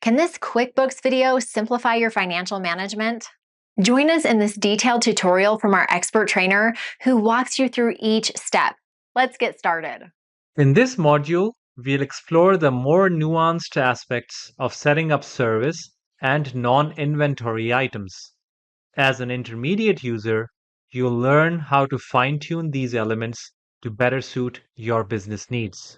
Can this QuickBooks video simplify your financial management? Join us in this detailed tutorial from our expert trainer who walks you through each step. Let's get started. In this module, we'll explore the more nuanced aspects of setting up service and non-inventory items. As an intermediate user, you'll learn how to fine-tune these elements to better suit your business needs.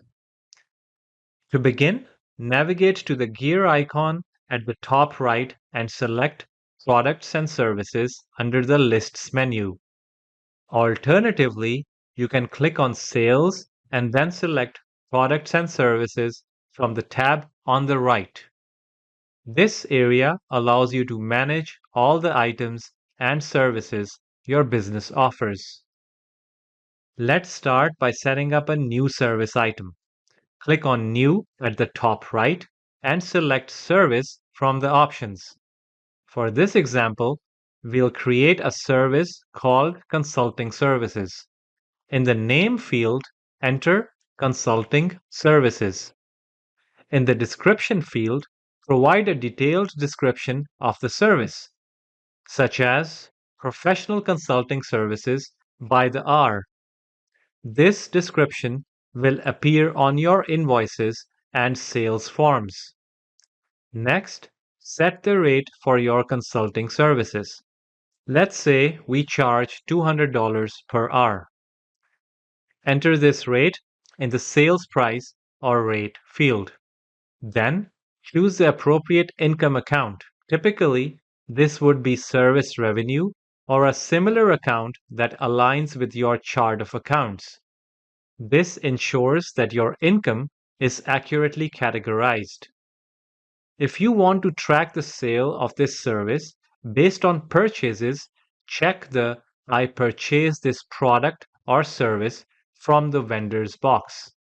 To begin, navigate to the gear icon at the top right and select Products and Services under the Lists menu. Alternatively, you can click on Sales and then select Products and Services from the tab on the right. This area allows you to manage all the items and services your business offers. Let's start by setting up a new service item. Click on New at the top right and select Service from the options. For this example, we'll create a service called Consulting Services. In the Name field, enter Consulting Services. In the Description field, provide a detailed description of the service, such as Professional Consulting Services by the hour. This description will appear on your invoices and sales forms. Next, set the rate for your consulting services. Let's say we charge $200 per hour. Enter this rate in the sales price or rate field. Then, choose the appropriate income account. Typically, this would be service revenue or a similar account that aligns with your chart of accounts. This ensures that your income is accurately categorized. If you want to track the sale of this service based on purchases, check the I purchased this product or service from the vendor's box.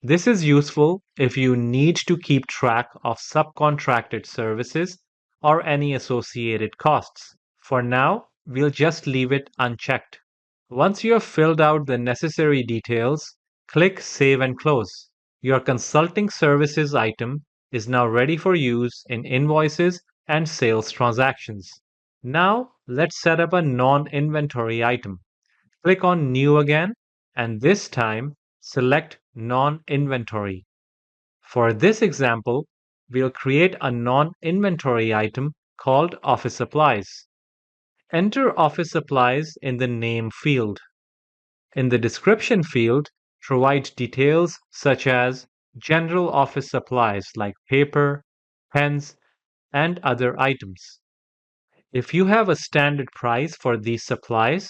This is useful if you need to keep track of subcontracted services or any associated costs. For now, we'll just leave it unchecked. Once you have filled out the necessary details, click Save and Close. Your consulting services item is now ready for use in invoices and sales transactions. Now, let's set up a non-inventory item. Click on New again, and this time select Non-Inventory. For this example, we'll create a non-inventory item called Office Supplies. Enter Office Supplies in the Name field. In the Description field, provide details such as general office supplies like paper, pens, and other items. If you have a standard price for these supplies,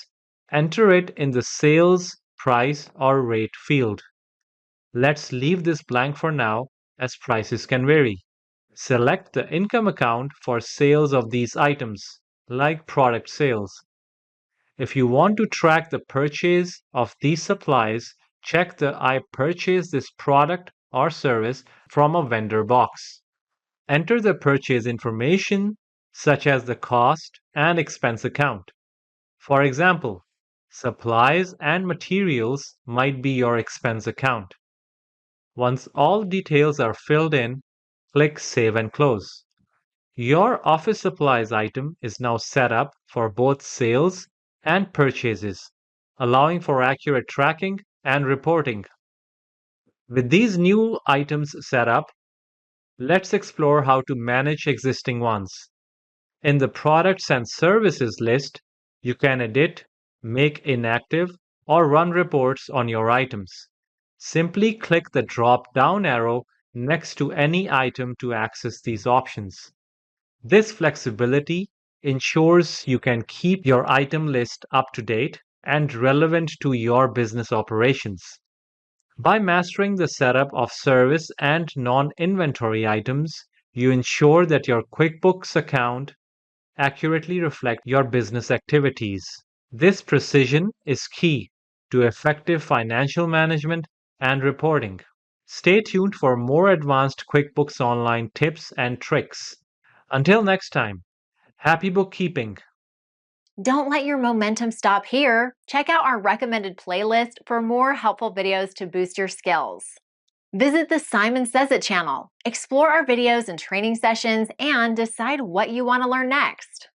enter it in the Sales Price or Rate field. Let's leave this blank for now, as prices can vary. Select the income account for sales of these items, like product sales. If you want to track the purchase of these supplies, check the I purchased this product or service from a vendor box. Enter the purchase information, such as the cost and expense account. For example, supplies and materials might be your expense account. Once all details are filled in, click Save and Close. Your office supplies item is now set up for both sales and purchases, allowing for accurate tracking and reporting. With these new items set up, let's explore how to manage existing ones. In the Products and Services list, you can edit, make inactive, or run reports on your items. Simply click the drop-down arrow next to any item to access these options. This flexibility ensures you can keep your item list up to date and relevant to your business operations. By mastering the setup of service and non-inventory items, you ensure that your QuickBooks account accurately reflects your business activities. This precision is key to effective financial management and reporting. Stay tuned for more advanced QuickBooks Online tips and tricks. Until next time, happy bookkeeping! Don't let your momentum stop here. Check out our recommended playlist for more helpful videos to boost your skills. Visit the Simon Says It channel, explore our videos and training sessions, and decide what you want to learn next.